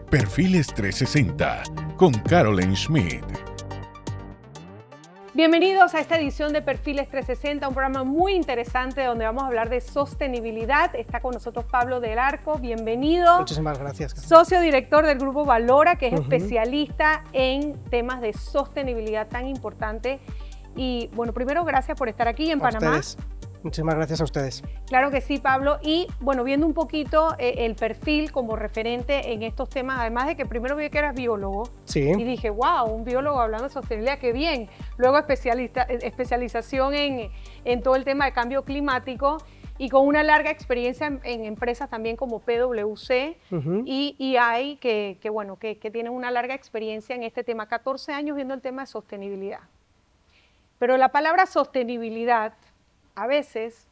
Perfiles 360 con Carolyn Schmidt. Bienvenidos a esta edición de Perfiles 360, un programa muy interesante donde vamos a hablar de sostenibilidad. Está con nosotros Pablo del Arco, bienvenido. Muchísimas gracias. Socio director del Grupo Valora, que es especialista en temas de sostenibilidad tan importante. Y bueno, primero gracias por estar aquí en Panamá. Ustedes. Muchísimas gracias a ustedes. Claro que sí, Pablo. Y bueno, viendo un poquito el perfil como referente en estos temas, además de que primero vi que eras biólogo, Sí. y dije, wow, un biólogo hablando de sostenibilidad, qué bien. Luego especialización en todo el tema de cambio climático y con una larga experiencia en empresas también como PwC y EY, que tienen una larga experiencia en este tema, 14 años viendo el tema de sostenibilidad. Pero la palabra sostenibilidad, a veces,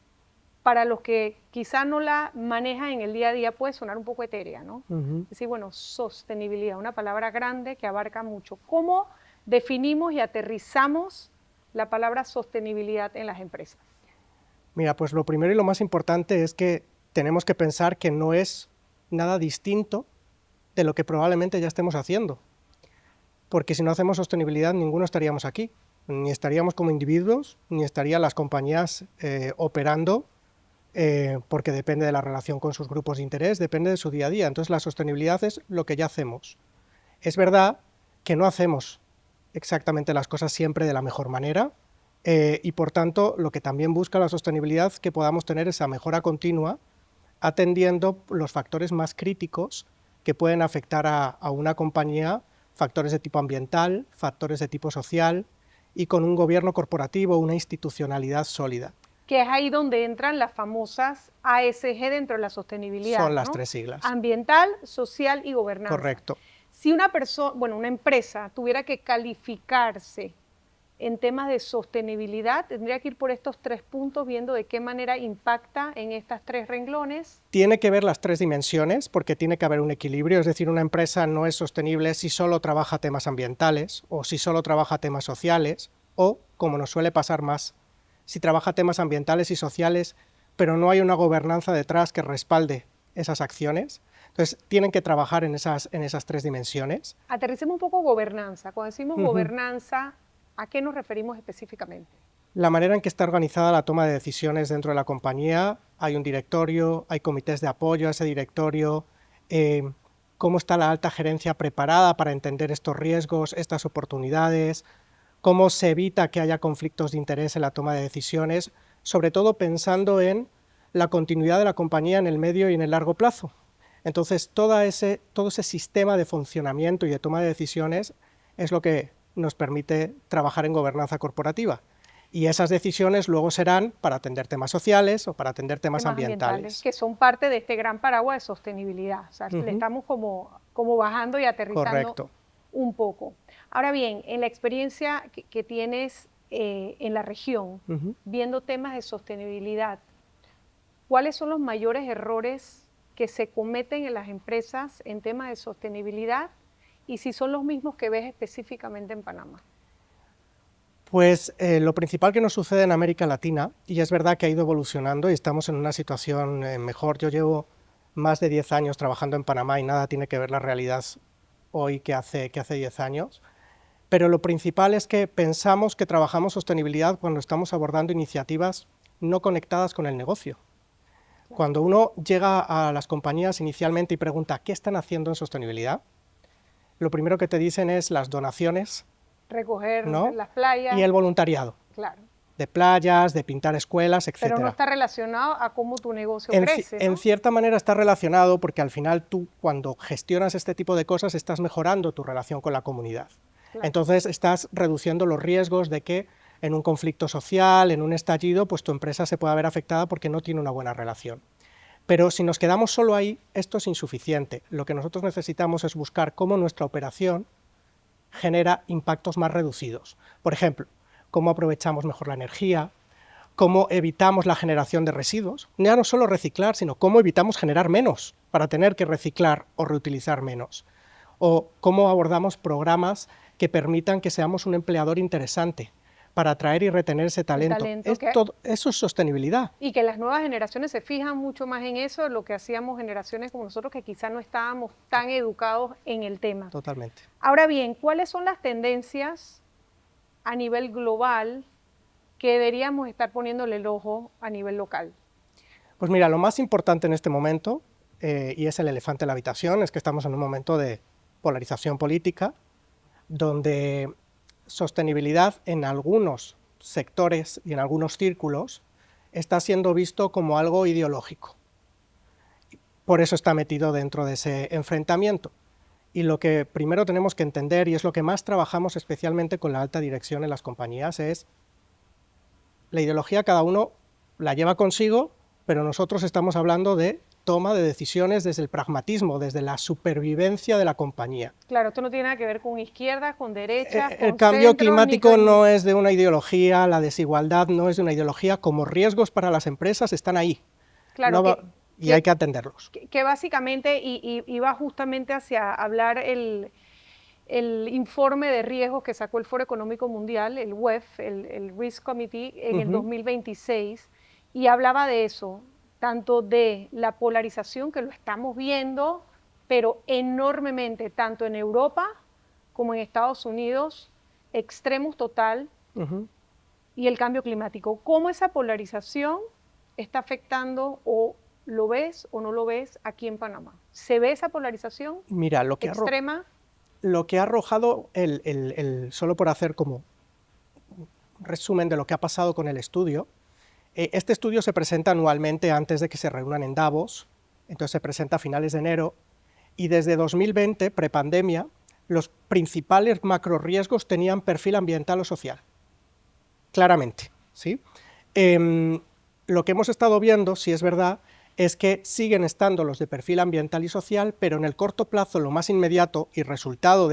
para los que quizá no la manejan en el día a día, puede sonar un poco etérea, ¿no? Es decir, bueno, sostenibilidad, una palabra grande que abarca mucho. ¿Cómo definimos y aterrizamos la palabra sostenibilidad en las empresas? Mira, pues lo primero y lo más importante es que tenemos que pensar que no es nada distinto de lo que probablemente ya estemos haciendo. Porque si no hacemos sostenibilidad, ninguno estaríamos aquí. Ni estaríamos como individuos, ni estarían las compañías operando, porque depende de la relación con sus grupos de interés, depende de su día a día. Entonces la sostenibilidad es lo que ya hacemos. Es verdad que no hacemos exactamente las cosas siempre de la mejor manera, y por tanto lo que también busca la sostenibilidad es que podamos tener esa mejora continua, atendiendo los factores más críticos que pueden afectar a una compañía, factores de tipo ambiental, factores de tipo social, y con un gobierno corporativo, una institucionalidad sólida. Que es ahí donde entran las famosas ASG dentro de la sostenibilidad. Son las ¿no? 3 siglas. Ambiental, social y gobernanza. Correcto. Si una empresa tuviera que calificarse en temas de sostenibilidad, tendría que ir por estos 3 puntos, viendo de qué manera impacta en estas 3 renglones. Tiene que ver las 3 dimensiones, porque tiene que haber un equilibrio, es decir, una empresa no es sostenible si solo trabaja temas ambientales, o si solo trabaja temas sociales, o, como nos suele pasar más, si trabaja temas ambientales y sociales, pero no hay una gobernanza detrás que respalde esas acciones. Entonces, tienen que trabajar en esas 3 dimensiones. Aterricemos un poco gobernanza. Cuando decimos gobernanza, ¿a qué nos referimos específicamente? La manera en que está organizada la toma de decisiones dentro de la compañía, hay un directorio, hay comités de apoyo a ese directorio, cómo está la alta gerencia preparada para entender estos riesgos, estas oportunidades, cómo se evita que haya conflictos de interés en la toma de decisiones, sobre todo pensando en la continuidad de la compañía en el medio y en el largo plazo. Entonces, todo ese sistema de funcionamiento y de toma de decisiones es lo que nos permite trabajar en gobernanza corporativa. Y esas decisiones luego serán para atender temas sociales o para atender temas ambientales. Que son parte de este gran paraguas de sostenibilidad. O sea, le estamos como bajando y aterrizando un poco. Ahora bien, en la experiencia que tienes en la región, viendo temas de sostenibilidad, ¿cuáles son los mayores errores que se cometen en las empresas en temas de sostenibilidad? Y si son los mismos que ves específicamente en Panamá. Pues lo principal que nos sucede en América Latina, y es verdad que ha ido evolucionando y estamos en una situación mejor. Yo llevo más de 10 años trabajando en Panamá y nada tiene que ver la realidad hoy que hace 10 años, pero lo principal es que pensamos que trabajamos sostenibilidad cuando estamos abordando iniciativas no conectadas con el negocio. Cuando uno llega a las compañías inicialmente y pregunta ¿qué están haciendo en sostenibilidad?, lo primero que te dicen es las donaciones, recoger, ¿no?, las playas. Y el voluntariado. Claro. De playas, de pintar escuelas, etc. Pero no está relacionado a cómo tu negocio crece, ¿no? En cierta manera está relacionado porque al final tú, cuando gestionas este tipo de cosas, estás mejorando tu relación con la comunidad. Claro. Entonces estás reduciendo los riesgos de que en un conflicto social, en un estallido, pues tu empresa se pueda ver afectada porque no tiene una buena relación. Pero si nos quedamos solo ahí, esto es insuficiente. Lo que nosotros necesitamos es buscar cómo nuestra operación genera impactos más reducidos. Por ejemplo, cómo aprovechamos mejor la energía, cómo evitamos la generación de residuos, ya no solo reciclar, sino cómo evitamos generar menos para tener que reciclar o reutilizar menos, o cómo abordamos programas que permitan que seamos un empleador interesante, para atraer y retener ese talento. Eso es sostenibilidad. Y que las nuevas generaciones se fijan mucho más en eso de lo que hacíamos generaciones como nosotros, que quizás no estábamos tan educados en el tema. Totalmente. Ahora bien, ¿cuáles son las tendencias a nivel global que deberíamos estar poniéndole el ojo a nivel local? Pues mira, lo más importante en este momento, y es el elefante en la habitación, es que estamos en un momento de polarización política, donde sostenibilidad en algunos sectores y en algunos círculos está siendo visto como algo ideológico. Por eso está metido dentro de ese enfrentamiento. Y lo que primero tenemos que entender, y es lo que más trabajamos especialmente con la alta dirección en las compañías, es la ideología cada uno la lleva consigo, pero nosotros estamos hablando de toma de decisiones desde el pragmatismo, desde la supervivencia de la compañía. Claro, esto no tiene nada que ver con izquierda, con derecha, el cambio climático no es de una ideología, la desigualdad no es de una ideología, como riesgos para las empresas están ahí. Claro, y hay que atenderlos. Que básicamente iba justamente hacia hablar el informe de riesgos que sacó el Foro Económico Mundial, el WEF, el Risk Committee, en el 2026, y hablaba de eso, tanto de la polarización, que lo estamos viendo, pero enormemente, tanto en Europa como en Estados Unidos, extremos total, y el cambio climático. ¿Cómo esa polarización está afectando, o lo ves o no lo ves, aquí en Panamá? ¿Se ve esa polarización extrema? Lo que ha arrojado, solo por hacer como resumen de lo que ha pasado con el estudio, este estudio se presenta anualmente antes de que se reúnan en Davos, entonces se presenta a finales de enero, y desde 2020, prepandemia, los principales macroriesgos tenían perfil ambiental o social, claramente, ¿sí? Lo que hemos estado viendo, si es verdad, es que siguen estando los de perfil ambiental y social, pero en el corto plazo, lo más inmediato y resultado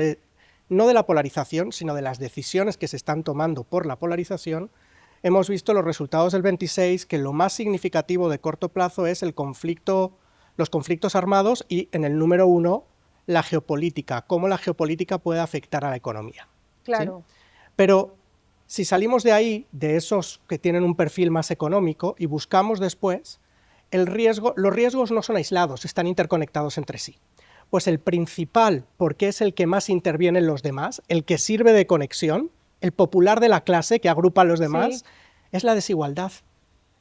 no de la polarización, sino de las decisiones que se están tomando por la polarización, hemos visto los resultados del 26, que lo más significativo de corto plazo es los conflictos armados y, en el número 1, la geopolítica, cómo la geopolítica puede afectar a la economía. Claro. ¿Sí? Pero si salimos de ahí, de esos que tienen un perfil más económico, y buscamos después, los riesgos no son aislados, están interconectados entre sí. Pues el principal, porque es el que más interviene en los demás, el que sirve de conexión, el popular de la clase que agrupa a los demás, es la desigualdad.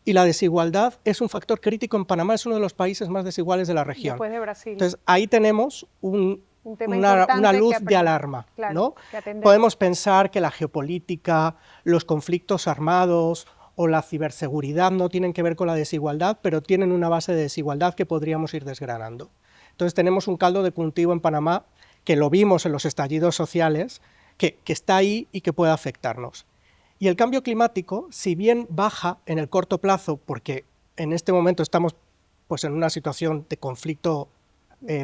Y la desigualdad es un factor crítico en Panamá, es uno de los países más desiguales de la región. Después de Brasil. Entonces, ahí tenemos una luz de alarma, claro, ¿no? que podemos pensar que la geopolítica, los conflictos armados o la ciberseguridad no tienen que ver con la desigualdad, pero tienen una base de desigualdad que podríamos ir desgranando. Entonces tenemos un caldo de cultivo en Panamá, que lo vimos en los estallidos sociales, que está ahí y que puede afectarnos. Y el cambio climático, si bien baja en el corto plazo, porque en este momento estamos pues, en una situación de conflicto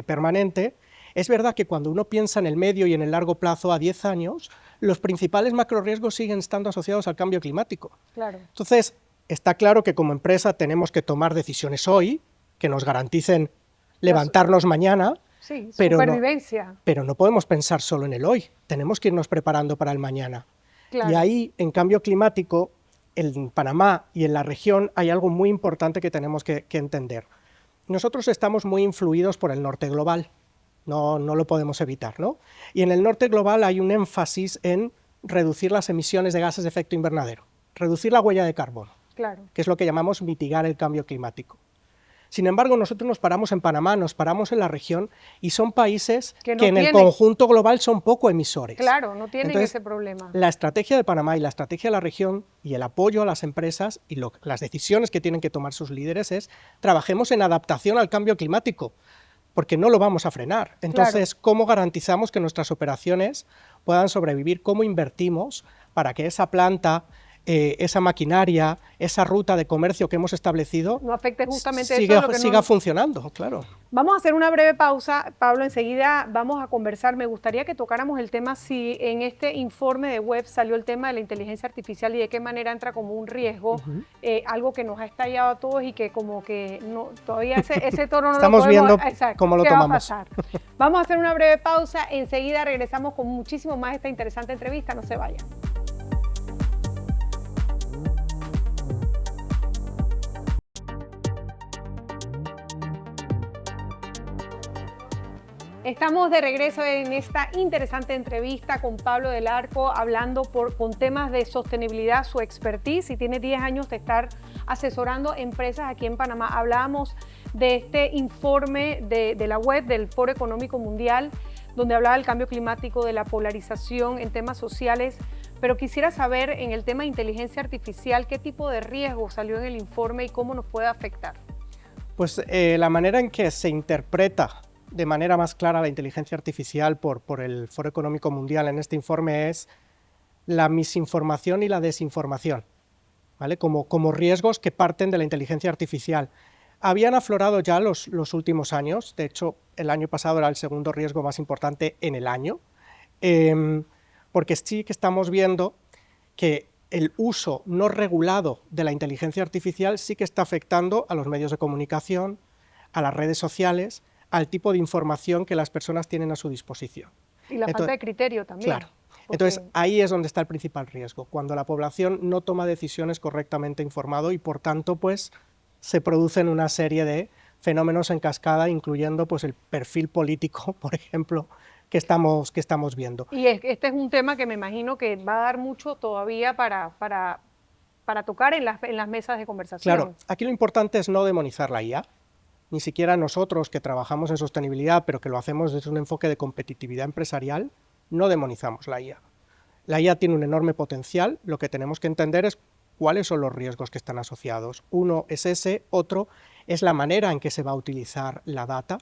permanente, es verdad que cuando uno piensa en el medio y en el largo plazo, a 10 años, los principales macroriesgos siguen estando asociados al cambio climático. Claro. Entonces, está claro que como empresa tenemos que tomar decisiones hoy que nos garanticen levantarnos mañana, sí, supervivencia. Pero no podemos pensar solo en el hoy, tenemos que irnos preparando para el mañana. Claro. Y ahí, en cambio climático, en Panamá y en la región hay algo muy importante que tenemos que entender. Nosotros estamos muy influidos por el norte global, no lo podemos evitar, ¿no? Y en el norte global hay un énfasis en reducir las emisiones de gases de efecto invernadero, reducir la huella de carbono, claro, que es lo que llamamos mitigar el cambio climático. Sin embargo, nosotros nos paramos en Panamá, nos paramos en la región, y son países que en el conjunto global son poco emisores. Claro, no tienen Entonces, ese problema. La estrategia de Panamá y la estrategia de la región y el apoyo a las empresas y las decisiones que tienen que tomar sus líderes es trabajemos en adaptación al cambio climático, porque no lo vamos a frenar. Entonces, claro, ¿cómo garantizamos que nuestras operaciones puedan sobrevivir? ¿Cómo invertimos para que esa planta, esa maquinaria, esa ruta de comercio que hemos establecido no afecte justamente siga funcionando? Claro. Vamos a hacer una breve pausa, Pablo, enseguida vamos a conversar. Me gustaría que tocáramos el tema, si en este informe de web salió el tema de la inteligencia artificial y de qué manera entra como un riesgo, algo que nos ha estallado a todos y que como que no, todavía ese toro no estamos lo podemos... viendo cómo lo tomamos. Vamos a hacer una breve pausa, enseguida regresamos con muchísimo más de esta interesante entrevista, no se vayan. Estamos de regreso en esta interesante entrevista con Pablo del Arco, hablando con temas de sostenibilidad, su expertise, y tiene 10 años de estar asesorando empresas aquí en Panamá. Hablábamos de este informe de la web del Foro Económico Mundial, donde hablaba del cambio climático, de la polarización en temas sociales, pero quisiera saber en el tema de inteligencia artificial, ¿qué tipo de riesgo salió en el informe y cómo nos puede afectar? Pues la manera en que se interpreta de manera más clara la inteligencia artificial por el Foro Económico Mundial en este informe es la misinformación y la desinformación, ¿vale? Como riesgos que parten de la inteligencia artificial. Habían aflorado ya los últimos años, de hecho el año pasado era el segundo riesgo más importante en el año, porque sí que estamos viendo que el uso no regulado de la inteligencia artificial sí que está afectando a los medios de comunicación, a las redes sociales, al tipo de información que las personas tienen a su disposición. Y la falta de criterio también. Claro. Entonces, ahí es donde está el principal riesgo, cuando la población no toma decisiones correctamente informado y, por tanto, pues, se producen una serie de fenómenos en cascada, incluyendo pues, el perfil político, por ejemplo, que estamos viendo. Y este es un tema que me imagino que va a dar mucho todavía para tocar en las mesas de conversación. Claro, aquí lo importante es no demonizar la IA. Ni siquiera nosotros que trabajamos en sostenibilidad, pero que lo hacemos desde un enfoque de competitividad empresarial, no demonizamos la IA. La IA tiene un enorme potencial, lo que tenemos que entender es cuáles son los riesgos que están asociados. Uno es ese, otro es la manera en que se va a utilizar la data,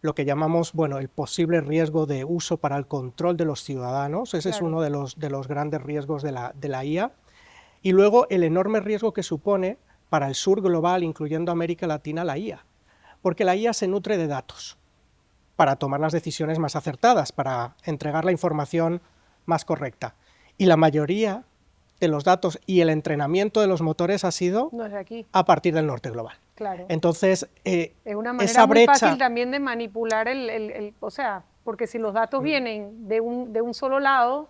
lo que llamamos, bueno, el posible riesgo de uso para el control de los ciudadanos, ese es uno de los grandes riesgos de la IA, y luego el enorme riesgo que supone para el sur global, incluyendo América Latina, la IA. Porque la IA se nutre de datos para tomar las decisiones más acertadas, para entregar la información más correcta. Y la mayoría de los datos y el entrenamiento de los motores ha sido a partir del norte global. Claro. Entonces, es una manera esa brecha, muy fácil también de manipular o sea, porque si los datos vienen de un solo lado,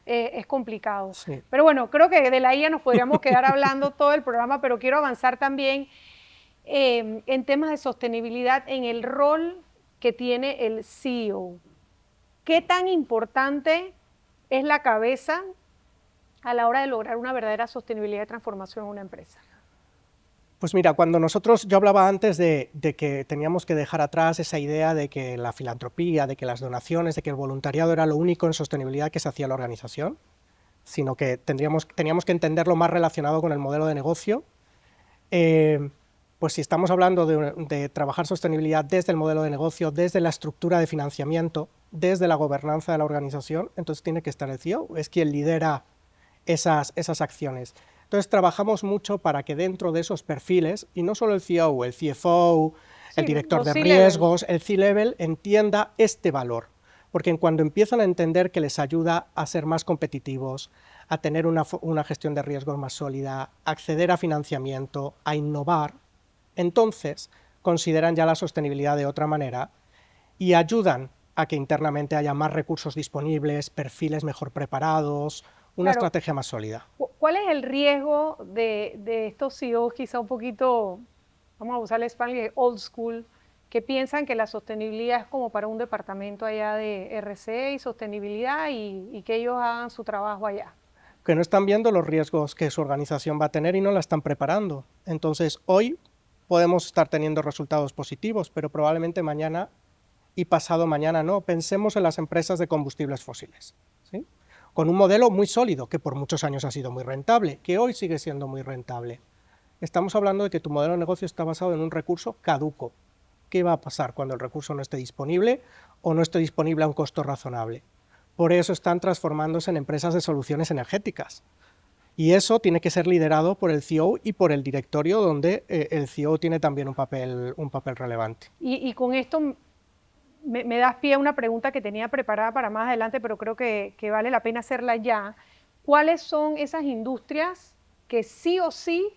es complicado. Sí. Pero bueno, creo que de la IA nos podríamos quedar hablando todo el programa, pero quiero avanzar también en temas de sostenibilidad, en el rol que tiene el CEO. ¿Qué tan importante es la cabeza a la hora de lograr una verdadera sostenibilidad y transformación en una empresa? Pues mira, cuando yo hablaba antes de que teníamos que dejar atrás esa idea de que la filantropía, de que las donaciones, de que el voluntariado era lo único en sostenibilidad que se hacía en la organización, sino que teníamos que entenderlo más relacionado con el modelo de negocio. Pues si estamos hablando de trabajar sostenibilidad desde el modelo de negocio, desde la estructura de financiamiento, desde la gobernanza de la organización, entonces tiene que estar el CEO, es quien lidera esas acciones. Entonces trabajamos mucho para que dentro de esos perfiles, y no solo el CEO, el CFO, el director de riesgos, el C-Level, entienda este valor. Porque cuando empiezan a entender que les ayuda a ser más competitivos, a tener una gestión de riesgos más sólida, a acceder a financiamiento, a innovar, entonces consideran ya la sostenibilidad de otra manera y ayudan a que internamente haya más recursos disponibles, perfiles mejor preparados, una estrategia más sólida. ¿Cuál es el riesgo de estos CEOs quizá un poquito, vamos a usar el español, old school, que piensan que la sostenibilidad es como para un departamento allá de RC y sostenibilidad y que ellos hagan su trabajo allá? Que no están viendo los riesgos que su organización va a tener y no la están preparando. Entonces, hoy podemos estar teniendo resultados positivos, pero probablemente mañana y pasado mañana no. Pensemos en las empresas de combustibles fósiles, ¿sí? Con un modelo muy sólido, que por muchos años ha sido muy rentable, que hoy sigue siendo muy rentable. Estamos hablando de que tu modelo de negocio está basado en un recurso caduco. ¿Qué va a pasar cuando el recurso no esté disponible o no esté disponible a un costo razonable? Por eso están transformándose en empresas de soluciones energéticas. Y eso tiene que ser liderado por el CEO y por el directorio, donde el CEO tiene también un papel relevante. Y con esto me das pie a una pregunta que tenía preparada para más adelante, pero creo que vale la pena hacerla ya. ¿Cuáles son esas industrias que sí o sí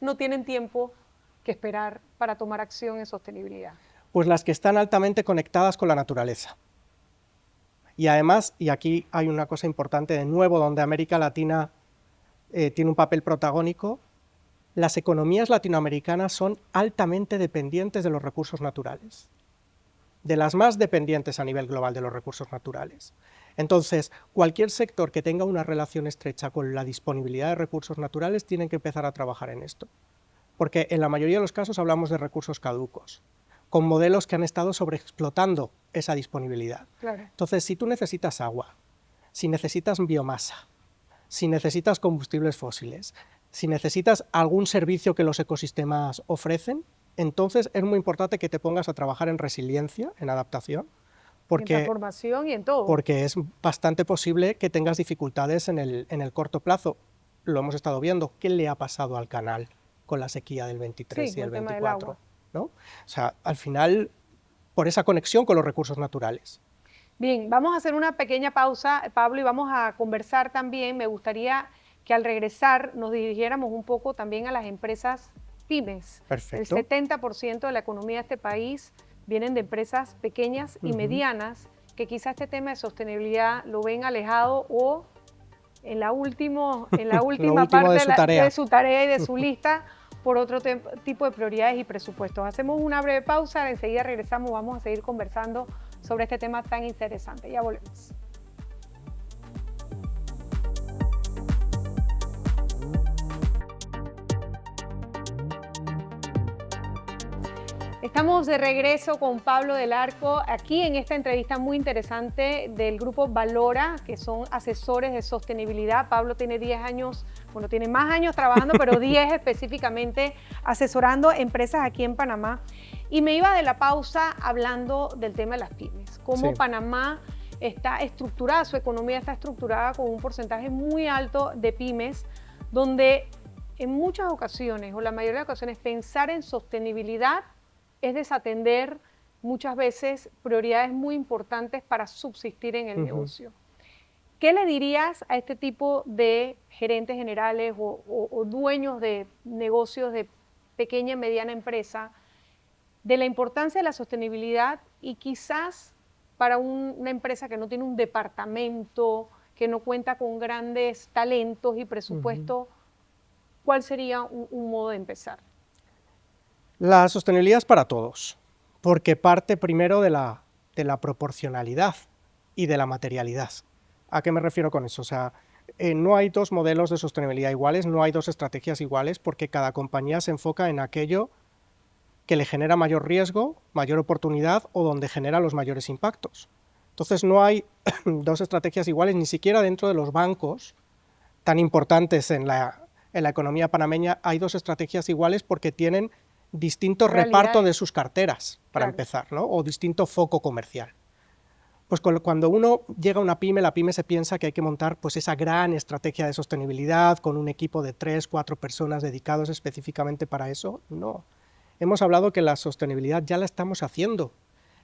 no tienen tiempo que esperar para tomar acción en sostenibilidad? Pues las que están altamente conectadas con la naturaleza. Y además, y aquí hay una cosa importante de nuevo, donde América Latina tiene un papel protagónico, las economías latinoamericanas son altamente dependientes de los recursos naturales. de las más dependientes a nivel global de los recursos naturales. Entonces, cualquier sector que tenga una relación estrecha con la disponibilidad de recursos naturales tiene que empezar a trabajar en esto. Porque en la mayoría de los casos hablamos de recursos caducos, con modelos que han estado sobreexplotando esa disponibilidad. Claro. Entonces, si tú necesitas agua, si necesitas biomasa, si necesitas combustibles fósiles, si necesitas algún servicio que los ecosistemas ofrecen, entonces es muy importante que te pongas a trabajar en resiliencia, en adaptación, En transformación y en todo. porque es bastante posible que tengas dificultades en el corto plazo. Lo hemos estado viendo. ¿Qué le ha pasado al canal con la sequía del 23 Sí, y el el tema del 24? agua. ¿No? O sea, al final, por esa conexión con los recursos naturales. Bien, vamos a hacer una pequeña pausa, Pablo, y vamos a conversar también. Me gustaría que al regresar nos dirigiéramos un poco también a las empresas pymes. Perfecto. El 70% de la economía de este país vienen de empresas pequeñas y medianas, que quizá este tema de sostenibilidad lo ven alejado o en la última parte de su tarea y de su lista por otro tipo de prioridades y presupuestos. Hacemos una breve pausa, enseguida regresamos, vamos a seguir conversando sobre este tema tan interesante. Ya volvemos. Estamos de regreso con Pablo del Arco, aquí en esta entrevista muy interesante del grupo Valora, que son asesores de sostenibilidad. Pablo tiene 10 años, bueno, tiene más años trabajando, pero 10 específicamente asesorando empresas aquí en Panamá. Y me iba de la pausa hablando del tema de las pymes, cómo Sí. Panamá está estructurada, su economía está estructurada con un porcentaje muy alto de pymes, donde en muchas ocasiones, o la mayoría de ocasiones, pensar en sostenibilidad es desatender muchas veces prioridades muy importantes para subsistir en el negocio. ¿Qué le dirías a este tipo de gerentes generales o dueños de negocios de pequeña y mediana empresa de la importancia de la sostenibilidad y quizás para una empresa que no tiene un departamento, que no cuenta con grandes talentos y presupuesto, ¿cuál sería un modo de empezar? La sostenibilidad es para todos, porque parte primero de la proporcionalidad y de la materialidad. ¿A qué me refiero con eso? O sea, no hay dos modelos de sostenibilidad iguales, no hay dos estrategias iguales, porque cada compañía se enfoca en aquello que le genera mayor riesgo, mayor oportunidad o donde genera los mayores impactos. Entonces no hay dos estrategias iguales, ni siquiera dentro de los bancos tan importantes en la economía panameña hay dos estrategias iguales porque tienen distinto reparto de sus carteras, para empezar, ¿no? O distinto foco comercial. Pues cuando uno llega a una pyme, la pyme se piensa que hay que montar pues, esa gran estrategia de sostenibilidad con un equipo de 3, 4 personas dedicados específicamente para eso. No. Hemos hablado que la sostenibilidad ya la estamos haciendo.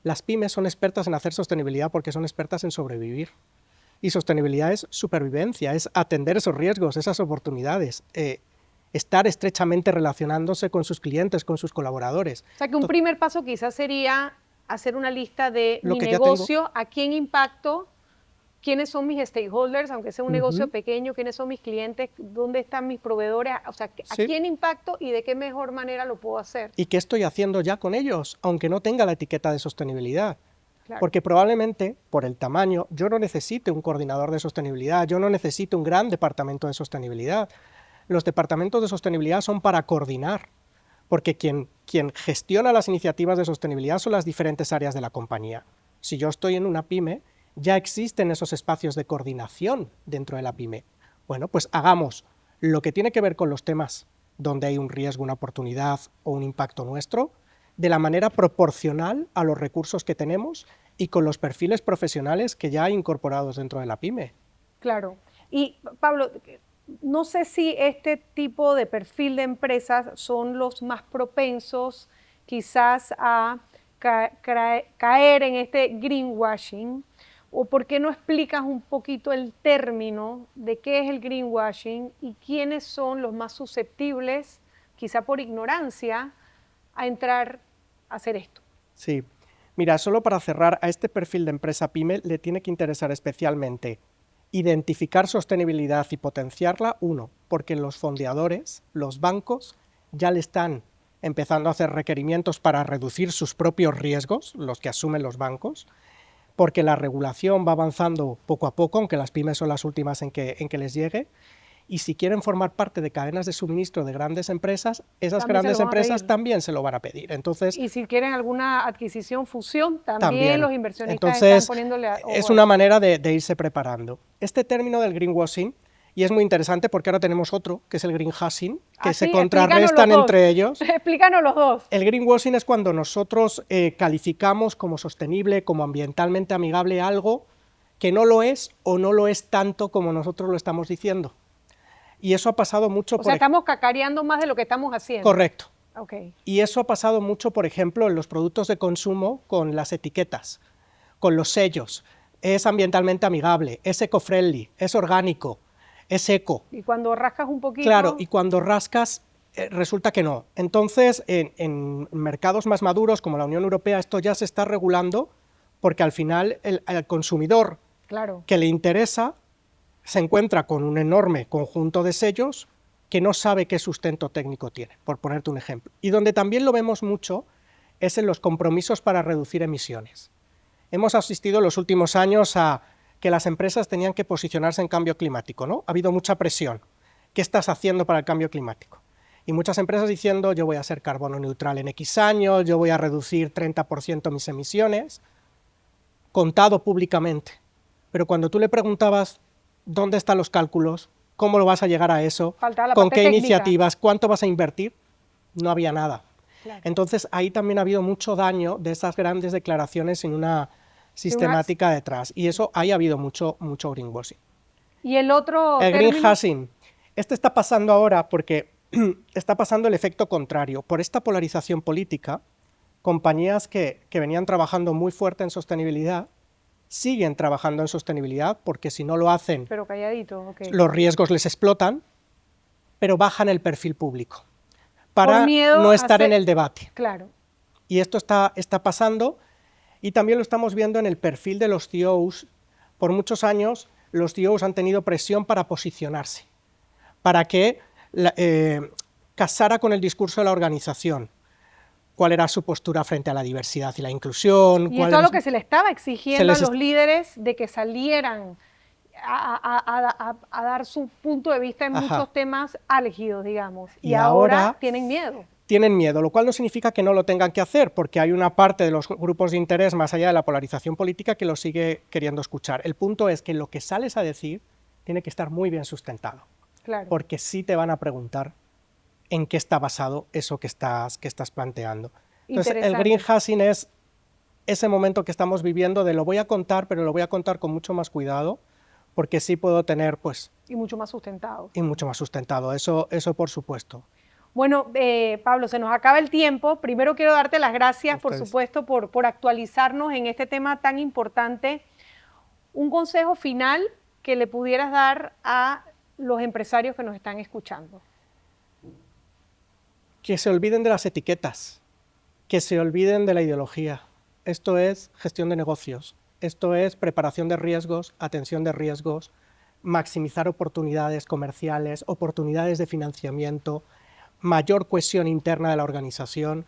Las pymes son expertas en hacer sostenibilidad porque son expertas en sobrevivir. Y sostenibilidad es supervivencia, es atender esos riesgos, esas oportunidades, estar estrechamente relacionándose con sus clientes, con sus colaboradores. O sea que un primer paso quizás sería hacer una lista de mi negocio, a quién impacto, quiénes son mis stakeholders, aunque sea un negocio pequeño, quiénes son mis clientes, dónde están mis proveedores, o sea, a quién impacto y de qué mejor manera lo puedo hacer. ¿Y qué estoy haciendo ya con ellos, aunque no tenga la etiqueta de sostenibilidad? Claro. Porque probablemente, por el tamaño, yo no necesite un coordinador de sostenibilidad, yo no necesito un gran departamento de sostenibilidad. Los departamentos de sostenibilidad son para coordinar, porque quien gestiona las iniciativas de sostenibilidad son las diferentes áreas de la compañía. Si yo estoy en una pyme, ya existen esos espacios de coordinación dentro de la pyme. Bueno, pues hagamos lo que tiene que ver con los temas donde hay un riesgo, una oportunidad o un impacto nuestro, de la manera proporcional a los recursos que tenemos y con los perfiles profesionales que ya hay incorporados dentro de la pyme. Claro. Y Pablo, no sé si este tipo de perfil de empresas son los más propensos quizás a caer en este greenwashing, o por qué no explicas un poquito el término de qué es el greenwashing y quiénes son los más susceptibles, quizá por ignorancia, a entrar a hacer esto. Sí. Mira, solo para cerrar, a este perfil de empresa pyme le tiene que interesar especialmente identificar sostenibilidad y potenciarla, uno, porque los fondeadores, los bancos, ya le están empezando a hacer requerimientos para reducir sus propios riesgos, los que asumen los bancos, porque la regulación va avanzando poco a poco, aunque las pymes son las últimas en que les llegue, y si quieren formar parte de cadenas de suministro de grandes empresas, esas grandes empresas también se lo van a pedir. Entonces, y si quieren alguna adquisición, fusión, también los inversionistas entonces, están poniéndole es una manera de irse preparando. Este término del greenwashing, y es muy interesante porque ahora tenemos otro, que es el greenhashing, que se contrarrestan entre ellos. Explícanos los dos. El greenwashing es cuando nosotros calificamos como sostenible, como ambientalmente amigable algo que no lo es o no lo es tanto como nosotros lo estamos diciendo. Y eso ha pasado mucho... O sea, estamos cacareando más de lo que estamos haciendo. Correcto. Okay. Y eso ha pasado mucho, por ejemplo, en los productos de consumo con las etiquetas, con los sellos. Es ambientalmente amigable, es eco-friendly, es orgánico, es eco. Y cuando rascas un poquito... Claro, y cuando rascas resulta que no. Entonces, en mercados más maduros como la Unión Europea, esto ya se está regulando porque al final el consumidor que le interesa se encuentra con un enorme conjunto de sellos que no sabe qué sustento técnico tiene, por ponerte un ejemplo. Y donde también lo vemos mucho es en los compromisos para reducir emisiones. Hemos asistido en los últimos años a que las empresas tenían que posicionarse en cambio climático, ¿no? Ha habido mucha presión. ¿Qué estás haciendo para el cambio climático? Y muchas empresas diciendo, yo voy a ser carbono neutral en X años, yo voy a reducir 30% mis emisiones, contado públicamente. Pero cuando tú le preguntabas dónde están los cálculos, cómo lo vas a llegar a eso, con qué iniciativas, cuánto vas a invertir, no había nada. Claro. Entonces ahí también ha habido mucho daño de esas grandes declaraciones sin una sistemática detrás, y eso ahí ha habido mucho greenwashing. ¿Y el otro el greenwashing? Este está pasando ahora porque está pasando el efecto contrario. Por esta polarización política, compañías que venían trabajando muy fuerte en sostenibilidad, siguen trabajando en sostenibilidad, porque si no lo hacen, pero calladito, okay, los riesgos les explotan, pero bajan el perfil público, para no estar en el debate. Claro. Y esto está pasando, y también lo estamos viendo en el perfil de los CEOs. Por muchos años, los CEOs han tenido presión para posicionarse, para que casara con el discurso de la organización. Cuál era su postura frente a la diversidad y la inclusión. Y esto es lo que se le estaba exigiendo a los líderes, de que salieran a dar su punto de vista en muchos temas álgidos, digamos. Y ahora tienen miedo. Tienen miedo, lo cual no significa que no lo tengan que hacer, porque hay una parte de los grupos de interés, más allá de la polarización política, que lo sigue queriendo escuchar. El punto es que lo que sales a decir tiene que estar muy bien sustentado. Claro. Porque sí te van a preguntar en qué está basado eso que estás planteando. Entonces, el greenwashing es ese momento que estamos viviendo de lo voy a contar, pero lo voy a contar con mucho más cuidado, porque sí puedo tener, pues... Y mucho más sustentado. Y mucho más sustentado, eso por supuesto. Bueno, Pablo, se nos acaba el tiempo. Primero quiero darte las gracias, por supuesto, por actualizarnos en este tema tan importante. Un consejo final que le pudieras dar a los empresarios que nos están escuchando. Que se olviden de las etiquetas, que se olviden de la ideología. Esto es gestión de negocios, esto es preparación de riesgos, atención de riesgos, maximizar oportunidades comerciales, oportunidades de financiamiento, mayor cohesión interna de la organización.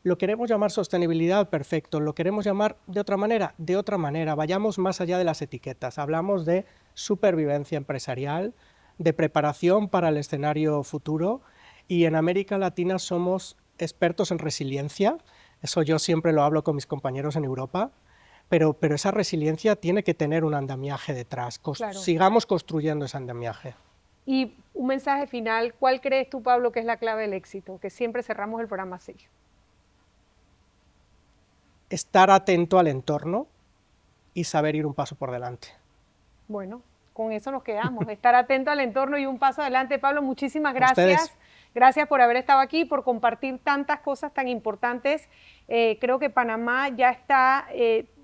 ¿Lo queremos llamar sostenibilidad? Perfecto. ¿Lo queremos llamar de otra manera? De otra manera. Vayamos más allá de las etiquetas. Hablamos de supervivencia empresarial, de preparación para el escenario futuro, y en América Latina somos expertos en resiliencia. Eso yo siempre lo hablo con mis compañeros en Europa, pero esa resiliencia tiene que tener un andamiaje detrás. Claro. Sigamos construyendo ese andamiaje. Y un mensaje final, ¿cuál crees tú, Pablo, que es la clave del éxito? Que siempre cerramos el programa así. Estar atento al entorno y saber ir un paso por delante. Bueno, con eso nos quedamos. Estar atento al entorno y un paso adelante. Pablo, muchísimas gracias. Gracias por haber estado aquí, por compartir tantas cosas tan importantes. Creo que Panamá ya está...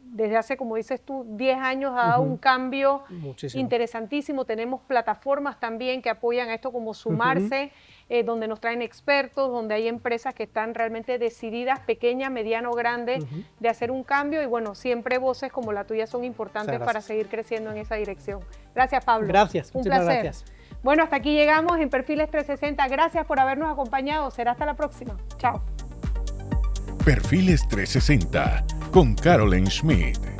desde hace, como dices tú, 10 años ha dado un cambio interesantísimo. Tenemos plataformas también que apoyan a esto, como Sumarse, donde nos traen expertos, donde hay empresas que están realmente decididas, pequeñas, mediano, grandes, de hacer un cambio. Y bueno, siempre voces como la tuya son importantes para seguir creciendo en esa dirección. Gracias, Pablo. Gracias. Un placer. Gracias. Bueno, hasta aquí llegamos en Perfiles 360. Gracias por habernos acompañado. Será hasta la próxima. Chao. Perfiles 360 con Carolyn Schmidt.